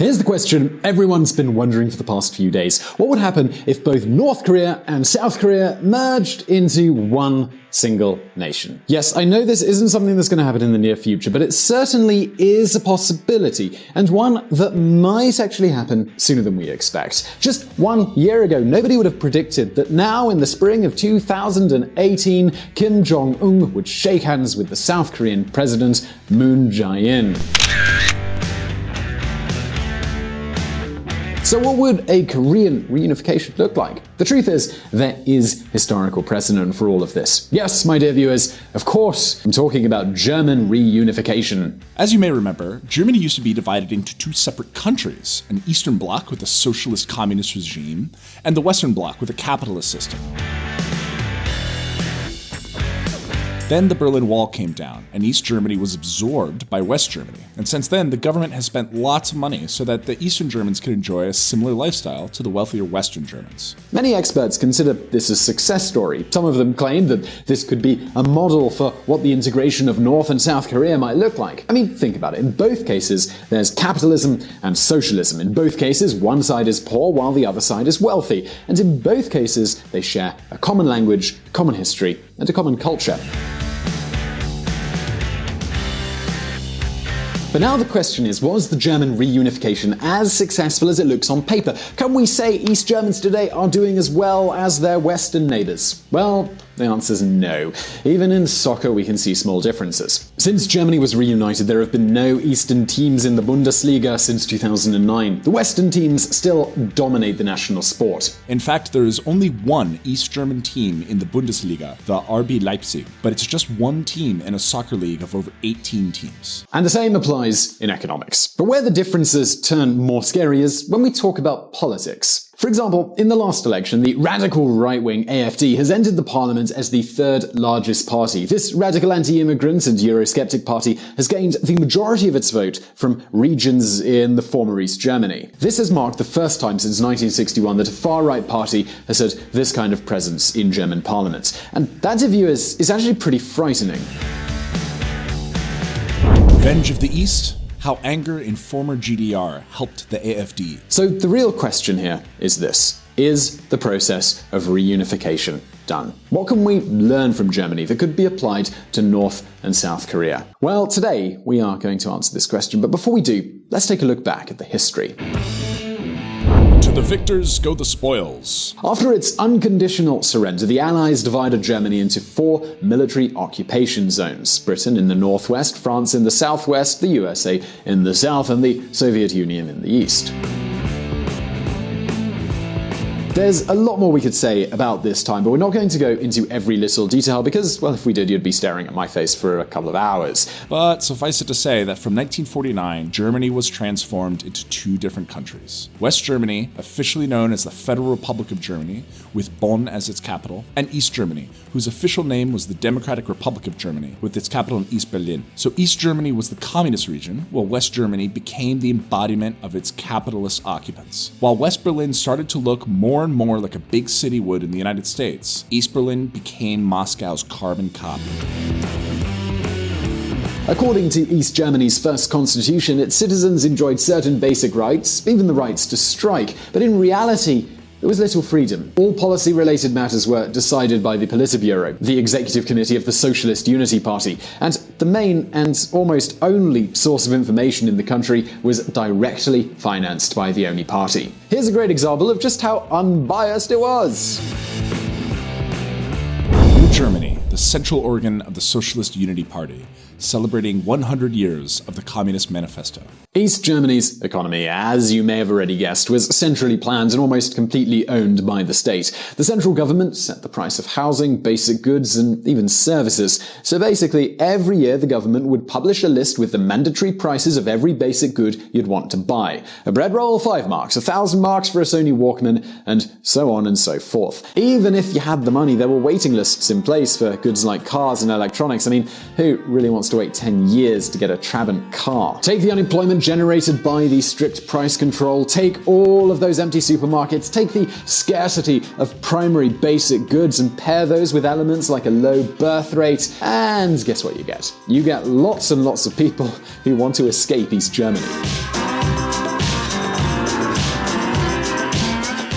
Here's the question everyone's been wondering for the past few days. What would happen if both North Korea and South Korea merged into one single nation? Yes, I know this isn't something that's going to happen in the near future, but it certainly is a possibility, and one that might actually happen sooner than we expect. Just 1 year ago, nobody would have predicted that now, in the spring of 2018, Kim Jong-Un would shake hands with the South Korean president, Moon Jae-In. So what would a Korean reunification look like? The truth is, there is historical precedent for all of this. Yes, my dear viewers, of course, I'm talking about German reunification. As you may remember, Germany used to be divided into two separate countries, an Eastern Bloc with a socialist communist regime, and the Western Bloc with a capitalist system. Then the Berlin Wall came down, and East Germany was absorbed by West Germany. And since then, the government has spent lots of money so that the Eastern Germans can enjoy a similar lifestyle to the wealthier Western Germans. Many experts consider this a success story. Some of them claim that this could be a model for what the integration of North and South Korea might look like. I mean, think about it. In both cases, there's capitalism and socialism. In both cases, one side is poor while the other side is wealthy. And in both cases, they share a common language, common history, and a common culture. But now the question is, was the German reunification as successful as it looks on paper? Can we say East Germans today are doing as well as their Western neighbors? Well, the answer is no. Even in soccer, we can see small differences. Since Germany was reunited, there have been no Eastern teams in the Bundesliga since 2009. The Western teams still dominate the national sport. In fact, there is only one East German team in the Bundesliga, the RB Leipzig, but it's just one team in a soccer league of over 18 teams. And the same applies in economics. But where the differences turn more scary is when we talk about politics. For example, in the last election, the radical right-wing AfD has entered the parliament as the third largest party. This radical anti-immigrant and Eurosceptic party has gained the majority of its vote from regions in the former East Germany. This has marked the first time since 1961 that a far-right party has had this kind of presence in German parliament. And that, to viewers, is actually pretty frightening. Revenge of the East? How anger in former GDR helped the AfD. So the real question here is this. Is the process of reunification done? What can we learn from Germany that could be applied to North and South Korea? Well, today we are going to answer this question, but before we do, let's take a look back at the history. To the victors go the spoils. After its unconditional surrender, the Allies divided Germany into 4 military occupation zones. Britain in the northwest, France in the southwest, the USA in the south, and the Soviet Union in the east. There's a lot more we could say about this time, but we're not going to go into every little detail because, well, if we did, you'd be staring at my face for a couple of hours. But suffice it to say that from 1949, Germany was transformed into two different countries. West Germany, officially known as the Federal Republic of Germany, with Bonn as its capital, and East Germany, whose official name was the Democratic Republic of Germany, with its capital in East Berlin. So East Germany was the communist region, while West Germany became the embodiment of its capitalist occupants. While West Berlin started to look more and more like a big city would in the United States, East Berlin became Moscow's carbon copy. According to East Germany's first constitution, its citizens enjoyed certain basic rights, even the rights to strike. But in reality, there was little freedom. All policy-related matters were decided by the Politburo, the executive committee of the Socialist Unity Party, and the main and almost only source of information in the country was directly financed by the only party. Here's a great example of just how unbiased it was. New Germany, the central organ of the Socialist Unity Party, celebrating 100 years of the Communist Manifesto. East Germany's economy, as you may have already guessed, was centrally planned and almost completely owned by the state. The central government set the price of housing, basic goods, and even services. So basically, every year the government would publish a list with the mandatory prices of every basic good you'd want to buy. A bread roll, 5 marks, 1,000 marks for a Sony Walkman, and so on and so forth. Even if you had the money, there were waiting lists in place for goods like cars and electronics. I mean, who really wants to wait 10 years to get a Trabant car? Take the unemployment generated by the strict price control, take all of those empty supermarkets, take the scarcity of primary basic goods and pair those with elements like a low birth rate, and guess what you get? You get lots and lots of people who want to escape East Germany.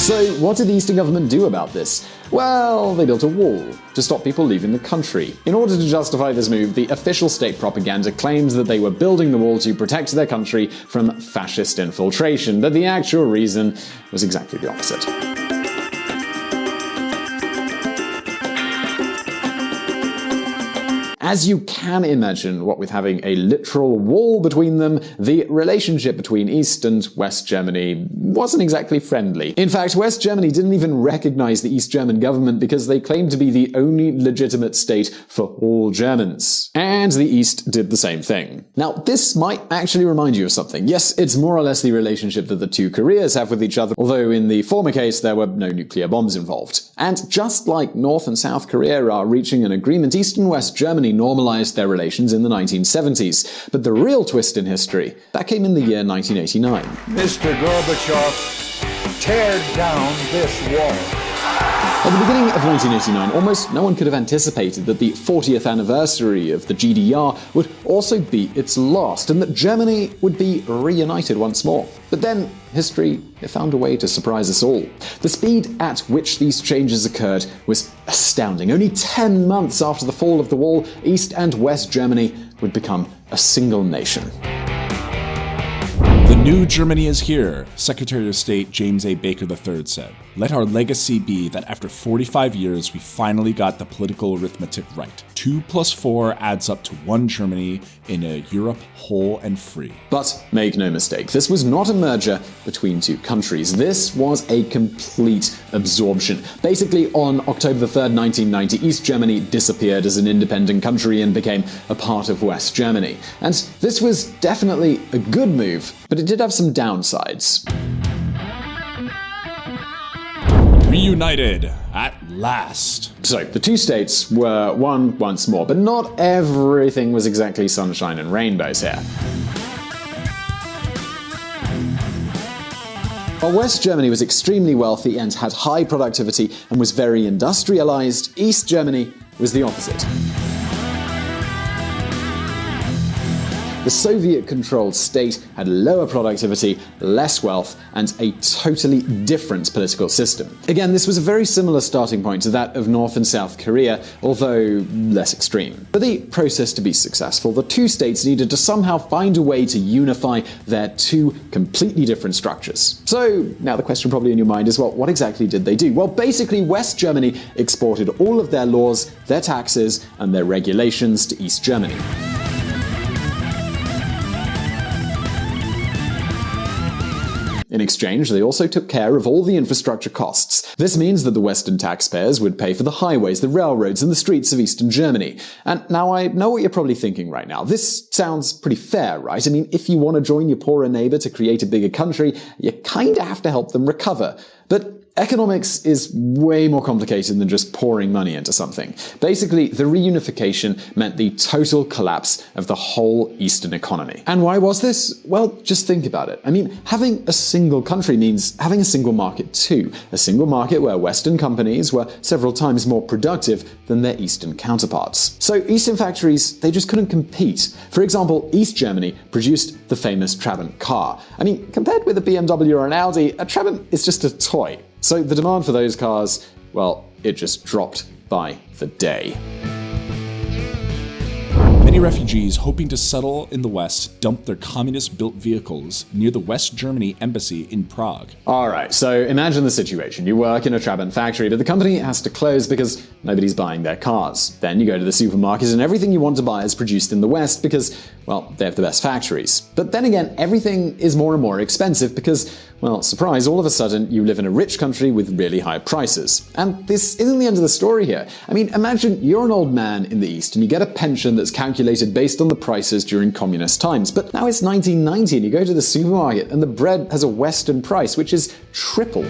So what did the Eastern government do about this? Well, they built a wall to stop people leaving the country. In order to justify this move, the official state propaganda claimed that they were building the wall to protect their country from fascist infiltration, but the actual reason was exactly the opposite. As you can imagine, what with having a literal wall between them, the relationship between East and West Germany wasn't exactly friendly. In fact, West Germany didn't even recognize the East German government because they claimed to be the only legitimate state for all Germans. And the East did the same thing. Now, this might actually remind you of something. Yes, it's more or less the relationship that the two Koreas have with each other, although in the former case there were no nuclear bombs involved. And just like North and South Korea are reaching an agreement, East and West Germany normalized their relations in the 1970s. But the real twist in history, that came in the year 1989. Mr. Gorbachev, tear down this wall. At the beginning of 1989, almost no one could have anticipated that the 40th anniversary of the GDR would also be its last, and that Germany would be reunited once more. But then, history found a way to surprise us all. The speed at which these changes occurred was astounding. Only 10 months after the fall of the wall, East and West Germany would become a single nation. The new Germany is here, Secretary of State James A. Baker III said. Let our legacy be that after 45 years, we finally got the political arithmetic right. 2 + 4 adds up to 1 Germany in a Europe whole and free. But make no mistake, this was not a merger between two countries. This was a complete absorption. Basically, on October 3rd, 1990, East Germany disappeared as an independent country and became a part of West Germany. And this was definitely a good move, but it did have some downsides. Reunited at last. So, the two states were one once more, but not everything was exactly sunshine and rainbows here. While West Germany was extremely wealthy and had high productivity and was very industrialized, East Germany was the opposite. The Soviet-controlled state had lower productivity, less wealth, and a totally different political system. Again, this was a very similar starting point to that of North and South Korea, although less extreme. For the process to be successful, the two states needed to somehow find a way to unify their two completely different structures. So, now the question probably in your mind is, well, what exactly did they do? Well, basically, West Germany exported all of their laws, their taxes, and their regulations to East Germany. In exchange, they also took care of all the infrastructure costs. This means that the Western taxpayers would pay for the highways, the railroads, and the streets of Eastern Germany. And now I know what you're probably thinking right now. This sounds pretty fair, right? I mean, if you want to join your poorer neighbor to create a bigger country, you kinda have to help them recover. But economics is way more complicated than just pouring money into something. Basically, the reunification meant the total collapse of the whole Eastern economy. And why was this? Well, just think about it. I mean, having a single country means having a single market too. A single market where Western companies were several times more productive than their Eastern counterparts. So Eastern factories, they just couldn't compete. For example, East Germany produced the famous Trabant car. I mean, compared with a BMW or an Audi, a Trabant is just a toy. So the demand for those cars, well, it just dropped by the day. Many refugees hoping to settle in the West dumped their communist-built vehicles near the West Germany embassy in Prague. Alright, so imagine the situation. You work in a Trabant factory, but the company has to close because nobody's buying their cars. Then you go to the supermarket and everything you want to buy is produced in the West because, well, they have the best factories. But then again, everything is more and more expensive because, well, surprise, all of a sudden you live in a rich country with really high prices. And this isn't the end of the story here. I mean, imagine you're an old man in the East and you get a pension that's calculated based on the prices during communist times. But now it's 1990 and you go to the supermarket and the bread has a Western price, which is triple.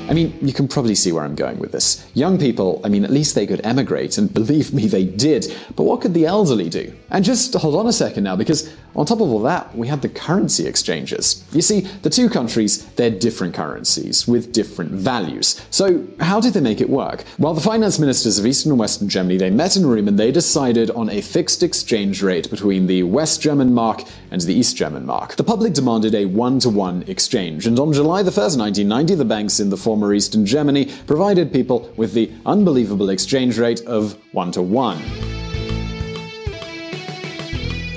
I mean, you can probably see where I'm going with this. Young people, at least they could emigrate, and believe me, they did. But what could the elderly do? And just hold on a second now, because on top of all that, we had the currency exchanges. You see, the two countries, they're different currencies with different values. So how did they make it work? Well, the finance ministers of Eastern and Western Germany, they met in a room and they decided on a fixed exchange rate between the West German mark and the East German mark. The public demanded a 1-to-1 exchange, and on July the 1st, 1990, the banks in the former Eastern Germany provided people with the unbelievable exchange rate of 1-to-1.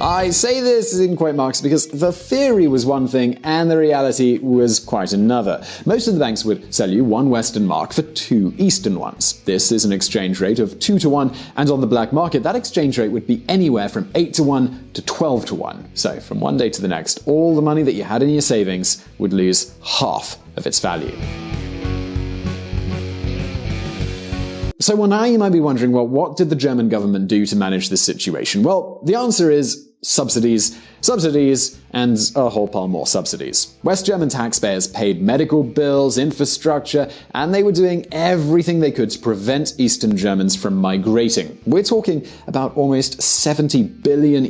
I say this in quote marks because the theory was one thing and the reality was quite another. Most of the banks would sell you one Western mark for 2 Eastern ones. This is an exchange rate of 2-to-1, and on the black market, that exchange rate would be anywhere from 8-to-1 to 12-to-1. So from one day to the next, all the money that you had in your savings would lose half of its value. So now you might be wondering, well, what did the German government do to manage this situation? Well, the answer is subsidies, and a whole pile more subsidies. West German taxpayers paid medical bills, infrastructure, and they were doing everything they could to prevent Eastern Germans from migrating. We're talking about almost $70 billion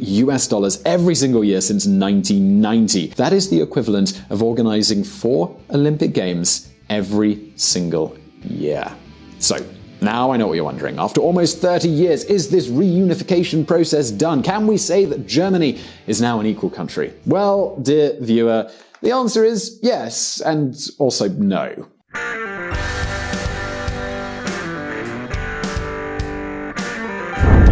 every single year since 1990. That is the equivalent of organizing 4 Olympic Games every single year. So, now I know what you're wondering. After almost 30 years, is this reunification process done? Can we say that Germany is now an equal country? Well, dear viewer, the answer is yes, and also no.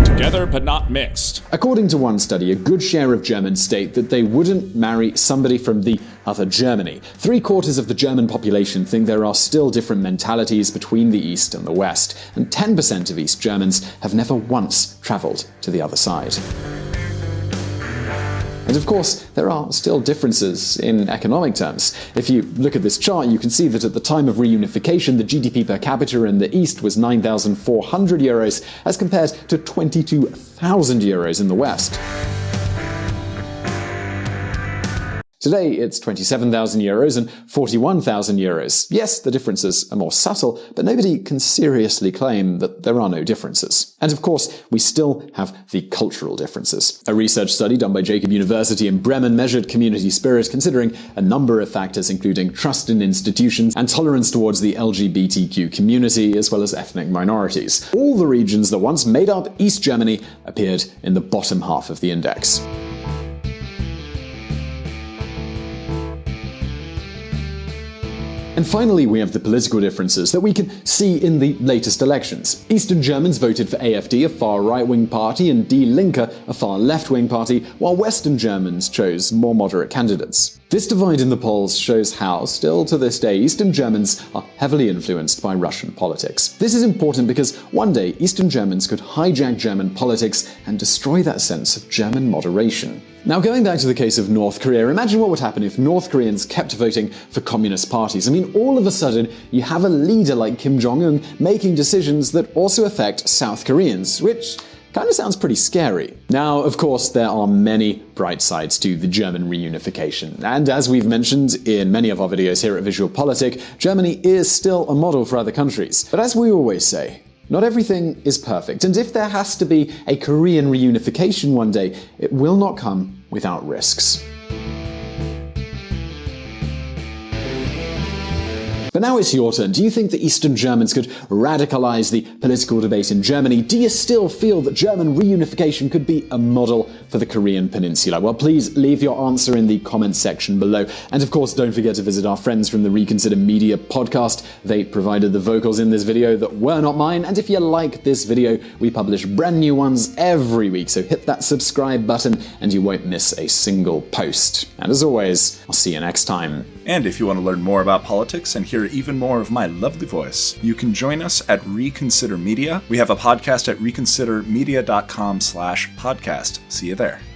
Together but not mixed. According to one study, a good share of Germans state that they wouldn't marry somebody from the other Germany. 3/4 of the German population think there are still different mentalities between the East and the West, and 10% of East Germans have never once traveled to the other side. And of course, there are still differences in economic terms. If you look at this chart, you can see that at the time of reunification, the GDP per capita in the East was 9,400 euros as compared to 22,000 euros in the West. Today, it's 27,000 euros and 41,000 euros. Yes, the differences are more subtle, but nobody can seriously claim that there are no differences. And of course, we still have the cultural differences. A research study done by Jacob University in Bremen measured community spirit considering a number of factors including trust in institutions and tolerance towards the LGBTQ community as well as ethnic minorities. All the regions that once made up East Germany appeared in the bottom half of the index. And finally, we have the political differences that we can see in the latest elections. Eastern Germans voted for AfD, a far right-wing party, and Die Linke, a far left-wing party, while Western Germans chose more moderate candidates. This divide in the polls shows how, still to this day, Eastern Germans are heavily influenced by Russian politics. This is important because one day Eastern Germans could hijack German politics and destroy that sense of German moderation. Now, going back to the case of North Korea, imagine what would happen if North Koreans kept voting for communist parties. All of a sudden, you have a leader like Kim Jong-Un making decisions that also affect South Koreans, which kind of sounds pretty scary. Now, of course, there are many bright sides to the German reunification. And as we've mentioned in many of our videos here at VisualPolitik, Germany is still a model for other countries. But as we always say, not everything is perfect, and if there has to be a Korean reunification one day, it will not come without risks. But now it's your turn. Do you think that Eastern Germans could radicalize the political debate in Germany? Do you still feel that German reunification could be a model for the Korean Peninsula? Well, please leave your answer in the comments section below. And of course, don't forget to visit our friends from the Reconsider Media podcast. They provided the vocals in this video that were not mine. And if you like this video, we publish brand new ones every week. So hit that subscribe button and you won't miss a single post. And as always, I'll see you next time. And if you want to learn more about politics and hear even more of my lovely voice, you can join us at Reconsider Media. We have a podcast at reconsidermedia.com/podcast. See you there.